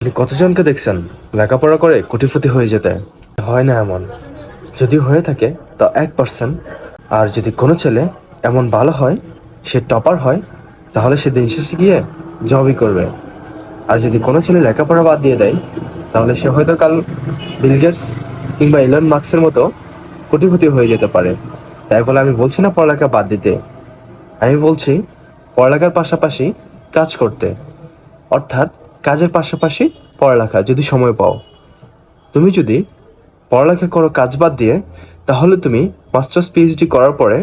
আপনি কতজনকে দেখছেন লেখাপড়া করে কোটিপতি হয়ে যেতে? হয় না এমন। যদি হয়ে থাকে তা 1%। আর যদি কোনো ছেলে এমন ভালো হয়, সে টপার হয়, তাহলে সে দিন শেষে গিয়ে জবই করবে। আর যদি কোনো ছেলে লেখাপড়া বাদ দিয়ে দেয়, তাহলে সে হয়তো কাল বিল গেটস কিংবা ইলন মাস্কের মতো কোটিপতি হয়ে যেতে পারে। তাই বলে আমি বলছি না পড়ালেখা বাদ দিতে, আমি বলছি পড়ালেখার পাশাপাশি কাজ করতে। অর্থাৎ কাজের পাশাপাশি পড়ালেখা যদি সময় পাও। তুমি যদি পড়ালেখা করো কাজ বাদ দিয়ে, তাহলে তুমি মাস্টার্স পিএইচডি করার পরে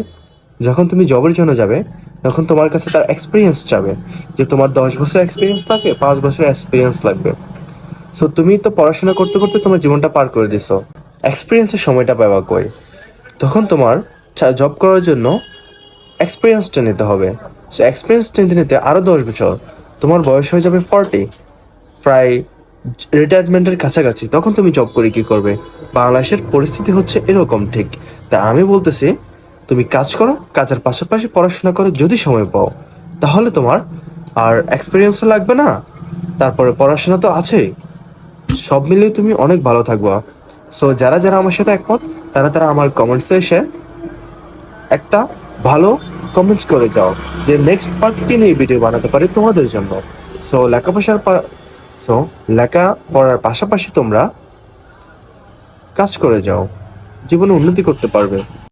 যখন তুমি জবের জন্য যাবে, তখন তোমার কাছে তার এক্সপিরিয়েন্স চাবে যে তোমার 10 বছর এক্সপিরিয়েন্স লাগবে, 5 বছর এক্সপিরিয়েন্স লাগবে। সো তুমি তো পড়াশোনা করতে করতে তোমার জীবনটা পার করে দিছো, এক্সপিরিয়েন্সের সময়টা পাবা কই? তখন তোমার জব করার জন্য এক্সপিরিয়েন্সটা নিতে হবে। সো এক্সপিরিয়েন্সটা নিতে নিতে আরও 10 বছর তোমার বয়স হয়ে যাবে 40, প্রায় রিটায়ারমেন্টের কাছাকাছি। তখন তুমি জব করে কি করবে? বাংলাদেশের পরিস্থিতি হচ্ছে এরকম ঠিক। তাই আমি বলতেছি তুমি কাজ করো, কাজের পাশাপাশি পড়াশোনা করো যদি সময় পাও। তাহলে তোমার আর এক্সপিরিয়েন্সও লাগবে না, তারপরে পড়াশোনা তো আছেই। সব মিলিয়ে তুমি অনেক ভালো থাকবা। সো যারা যারা আমার সাথে একমত, তারা তারা আমার কমেন্টসে এসে একটা ভালো কমেন্টস করে যাও যে নেক্সট পার্ট কি নিয়ে ভিডিও বানাতে পারি তোমাদের জন্য। সো সো লেখা পড়ার পাশাপাশি তোমরা কাজ করে যাও, জীবনে উন্নতি করতে পারবে।